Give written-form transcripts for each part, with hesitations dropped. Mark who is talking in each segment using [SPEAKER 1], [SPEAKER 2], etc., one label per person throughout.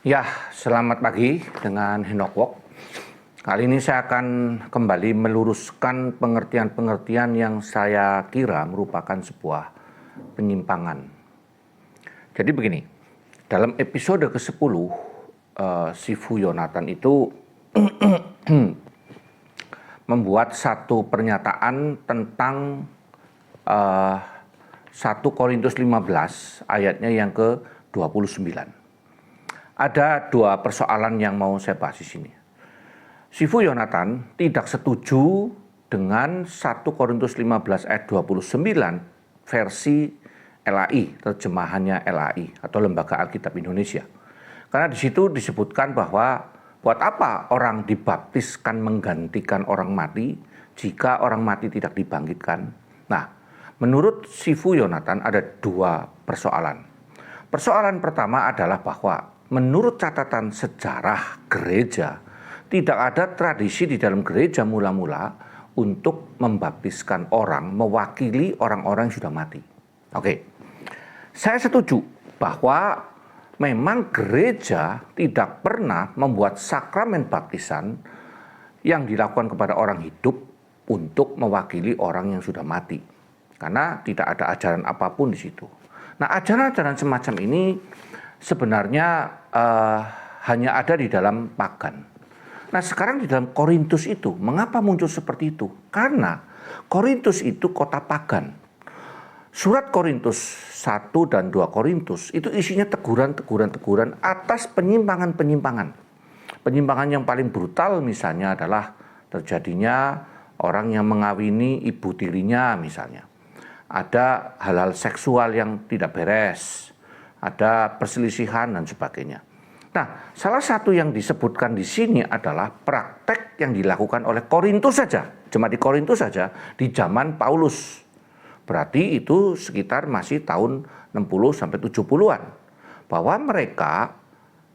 [SPEAKER 1] Ya, selamat pagi dengan Henok Wok. Kali ini saya akan kembali meluruskan pengertian-pengertian yang saya kira merupakan sebuah penyimpangan. Jadi begini, dalam episode ke-10, Sifu Yonatan itu membuat satu pernyataan tentang 1 Korintus 15 ayatnya yang ke-29. Ada dua persoalan yang mau saya bahas di sini. Sifu Yonatan tidak setuju dengan 1 Korintus 15 ayat 29 versi LAI, terjemahannya LAI atau Lembaga Alkitab Indonesia. Karena di situ disebutkan bahwa buat apa orang dibaptiskan menggantikan orang mati jika orang mati tidak dibangkitkan. Nah, menurut Sifu Yonatan ada dua persoalan. Persoalan pertama adalah bahwa menurut catatan sejarah gereja, tidak ada tradisi di dalam gereja mula-mula untuk membaptiskan orang mewakili orang-orang yang sudah mati. Oke, saya setuju bahwa memang gereja tidak pernah membuat sakramen baptisan yang dilakukan kepada orang hidup untuk mewakili orang yang sudah mati. Karena tidak ada ajaran apapun di situ. Nah, ajaran-ajaran semacam ini sebenarnya hanya ada di dalam pagan. Nah, sekarang di dalam Korintus itu, mengapa muncul seperti itu? Karena Korintus itu kota pagan. Surat Korintus 1 dan 2 Korintus itu isinya teguran-teguran atas penyimpangan-penyimpangan. Penyimpangan yang paling brutal misalnya adalah terjadinya orang yang mengawini ibu tirinya misalnya. Ada hal-hal seksual yang tidak beres, ada perselisihan dan sebagainya. Nah, salah satu yang disebutkan di sini adalah praktek yang dilakukan oleh Korintus saja, cuma di Korintus saja, di zaman Paulus. Berarti itu sekitar masih tahun 60 sampai 70-an. Bahwa mereka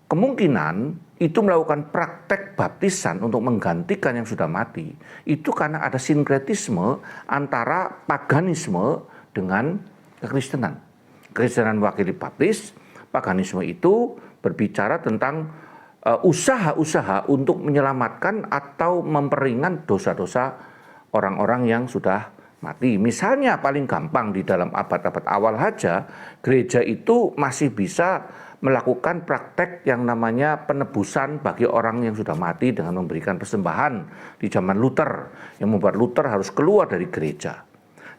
[SPEAKER 1] kemungkinan itu melakukan praktek baptisan untuk menggantikan yang sudah mati. Itu karena ada sinkretisme antara paganisme dengan kekristenan. Kekristenan mewakili baptis, paganisme itu berbicara tentang usaha-usaha untuk menyelamatkan atau memperingan dosa-dosa orang-orang yang sudah mati. Misalnya paling gampang di dalam abad-abad awal saja, gereja itu masih bisa melakukan praktek yang namanya penebusan bagi orang yang sudah mati dengan memberikan persembahan di zaman Luther, yang membuat Luther harus keluar dari gereja.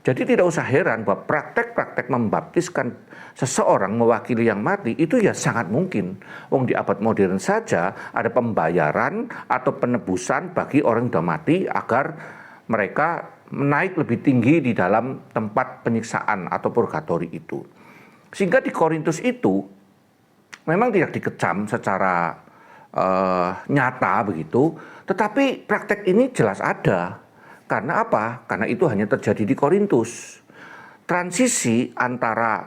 [SPEAKER 1] Jadi tidak usah heran bahwa praktek-praktek membaptiskan seseorang mewakili yang mati itu ya sangat mungkin. Wong di abad modern saja ada pembayaran atau penebusan bagi orang yang sudah mati agar mereka menaik lebih tinggi di dalam tempat penyiksaan atau purgatori itu. Sehingga di Korintus itu memang tidak dikecam secara nyata begitu, tetapi praktek ini jelas ada. Karena apa? Karena itu hanya terjadi di Korintus. Transisi antara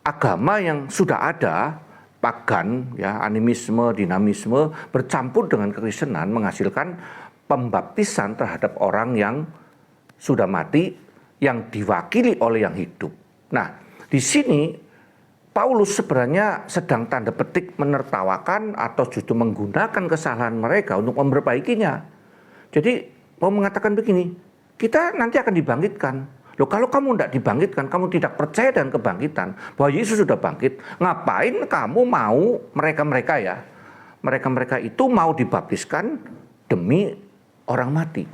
[SPEAKER 1] agama yang sudah ada, pagan, ya, animisme, dinamisme, bercampur dengan kekristenan menghasilkan pembaptisan terhadap orang yang sudah mati yang diwakili oleh yang hidup. Nah, di sini Paulus sebenarnya sedang tanda petik menertawakan atau justru menggunakan kesalahan mereka untuk memperbaikinya. Jadi mau mengatakan begini, kita nanti akan dibangkitkan. Loh, kalau kamu tidak dibangkitkan, kamu tidak percaya dengan kebangkitan, bahwa Yesus sudah bangkit, ngapain kamu mau mereka-mereka itu mau dibaptiskan demi orang mati.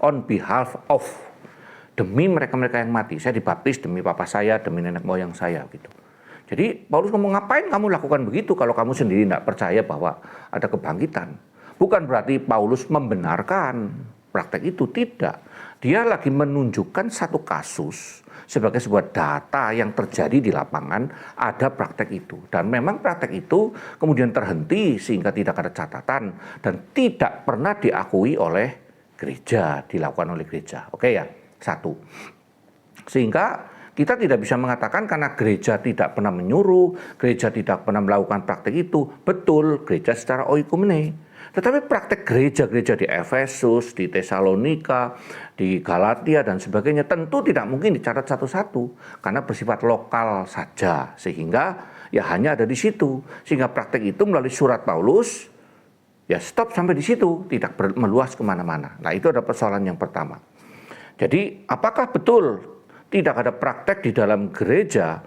[SPEAKER 1] On behalf of. Demi mereka-mereka yang mati. Saya dibaptis demi papa saya, demi nenek moyang saya gitu. Jadi Paulus ngomong, ngapain kamu lakukan begitu kalau kamu sendiri tidak percaya bahwa ada kebangkitan. Bukan berarti Paulus membenarkan praktek itu, tidak. Dia lagi menunjukkan satu kasus sebagai sebuah data yang terjadi di lapangan, ada praktek itu. Dan memang praktek itu kemudian terhenti sehingga tidak ada catatan dan tidak pernah diakui oleh gereja, dilakukan oleh gereja. Oke ya, satu. Sehingga kita tidak bisa mengatakan karena gereja tidak pernah menyuruh, gereja tidak pernah melakukan praktek itu. Betul, gereja secara oikumene. Tetapi praktek gereja-gereja di Efesus, di Tesalonika, di Galatia dan sebagainya tentu tidak mungkin dicatat satu-satu karena bersifat lokal saja, sehingga ya hanya ada di situ. Sehingga praktek itu melalui surat Paulus ya stop sampai di situ, tidak meluas kemana-mana. Nah, itu ada persoalan yang pertama. Jadi apakah betul tidak ada praktek di dalam gereja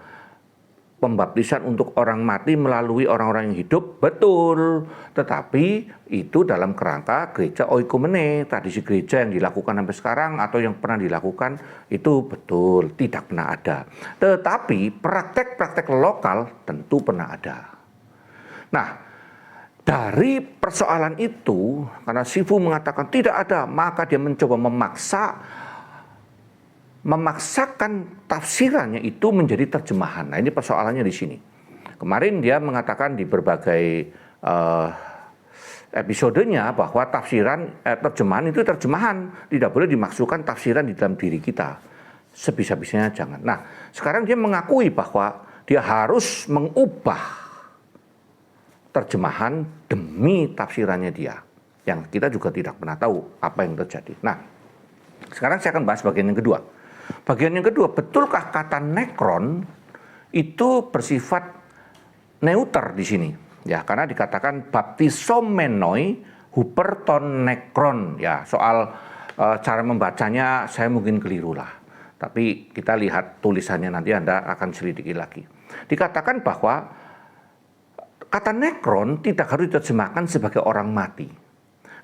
[SPEAKER 1] pembaptisan untuk orang mati melalui orang-orang yang hidup? Betul, tetapi itu dalam kerangka gereja oikumene, tradisi gereja yang dilakukan sampai sekarang atau yang pernah dilakukan itu betul, tidak pernah ada. Tetapi praktek-praktek lokal tentu pernah ada. Nah, dari persoalan itu, karena Sifu mengatakan tidak ada, maka dia mencoba memaksakan tafsirannya itu menjadi terjemahan. Nah, ini persoalannya di sini. Kemarin dia mengatakan di berbagai episodenya bahwa terjemahan itu terjemahan, tidak boleh dimaksudkan tafsiran di dalam diri kita. Sebisa-bisanya jangan. Nah, sekarang dia mengakui bahwa dia harus mengubah terjemahan demi tafsirannya dia, yang kita juga tidak pernah tahu apa yang terjadi. Nah, sekarang saya akan bahas bagian yang kedua. Bagian yang kedua, betulkah kata nekron itu bersifat neuter di sini? Ya, karena dikatakan baptisomenoi huperton nekron. Ya, soal cara membacanya saya mungkin keliru lah. Tapi kita lihat tulisannya nanti Anda akan selidiki lagi. Dikatakan bahwa kata nekron tidak harus diterjemahkan sebagai orang mati.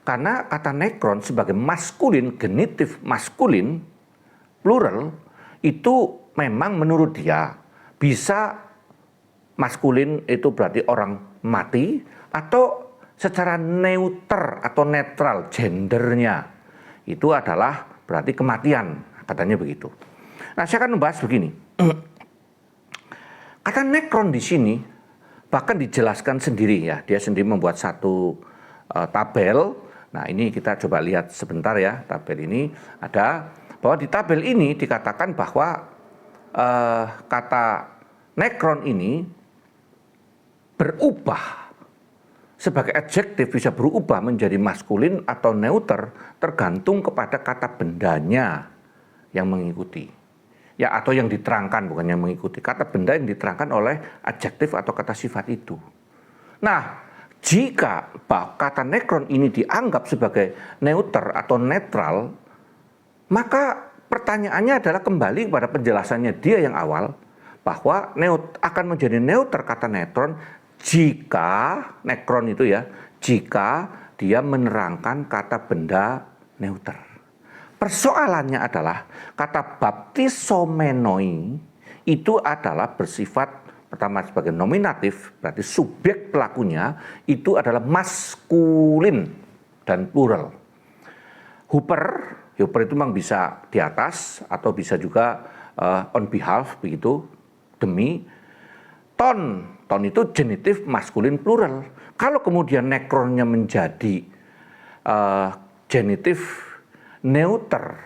[SPEAKER 1] Karena kata nekron sebagai maskulin, genitif maskulin, plural, itu memang menurut dia bisa maskulin itu berarti orang mati, atau secara neuter atau netral gendernya itu adalah berarti kematian, katanya begitu. Nah, saya akan membahas begini. Kata nekron di sini bahkan dijelaskan sendiri ya, dia sendiri membuat satu tabel. Nah, ini kita coba lihat sebentar ya, tabel ini ada, bahwa di tabel ini dikatakan bahwa kata nekron ini berubah sebagai adjektif, bisa berubah menjadi maskulin atau neuter tergantung kepada kata bendanya yang mengikuti. Ya, atau yang diterangkan, bukan yang mengikuti. Kata benda yang diterangkan oleh adjektif atau kata sifat itu. Nah, jika kata nekron ini dianggap sebagai neuter atau netral, maka pertanyaannya adalah kembali kepada penjelasannya dia yang awal, bahwa akan menjadi neuter kata nekron jika, nekron itu ya, jika dia menerangkan kata benda neuter. Persoalannya adalah kata baptisomenoi itu adalah bersifat pertama sebagai nominatif, berarti subjek pelakunya itu adalah maskulin dan plural. Huper itu memang bisa di atas atau bisa juga on behalf, begitu, demi. Ton itu genitif maskulin plural. Kalau kemudian nekronnya menjadi genitif neuter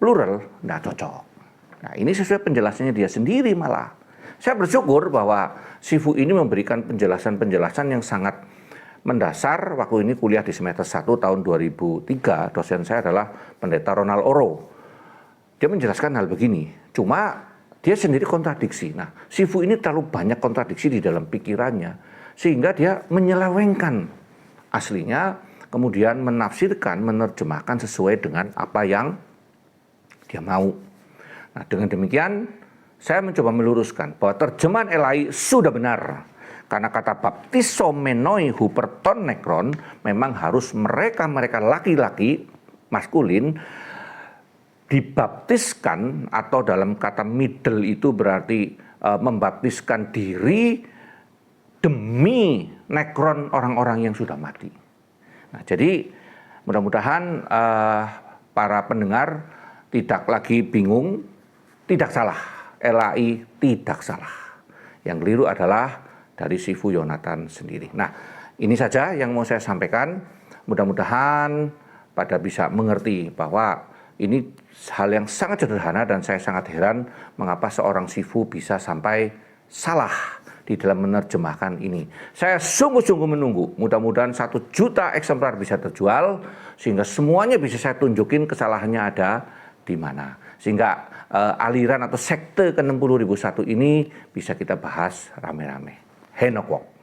[SPEAKER 1] plural, nggak cocok. Nah, ini sesuai penjelasannya dia sendiri malah. Saya bersyukur bahwa Sifu ini memberikan penjelasan-penjelasan yang sangat mendasar. Waktu ini kuliah di semester 1 tahun 2003, dosen saya adalah Pendeta Ronald Oro. Dia menjelaskan hal begini, cuma dia sendiri kontradiksi. Nah, Sifu ini terlalu banyak kontradiksi di dalam pikirannya, sehingga dia menyelewengkan aslinya, kemudian menafsirkan, menerjemahkan sesuai dengan apa yang dia mau. Nah, dengan demikian, saya mencoba meluruskan bahwa terjemahan Elai sudah benar. Karena kata baptisomenoi huperton nekron memang harus mereka laki-laki, maskulin, dibaptiskan, atau dalam kata middle itu berarti membaptiskan diri demi nekron orang-orang yang sudah mati. Nah, jadi mudah-mudahan para pendengar tidak lagi bingung, tidak salah, Elai tidak salah. Yang keliru adalah dari Sifu Yonatan sendiri. Nah, ini saja yang mau saya sampaikan. Mudah-mudahan pada bisa mengerti bahwa ini hal yang sangat sederhana dan saya sangat heran mengapa seorang Sifu bisa sampai salah di dalam menerjemahkan ini. Saya sungguh-sungguh menunggu, mudah-mudahan 1 juta eksemplar bisa terjual, sehingga semuanya bisa saya tunjukin kesalahannya ada di mana. Sehingga aliran atau sekte ke-60.001 ini bisa kita bahas rame-rame. Henok Wok.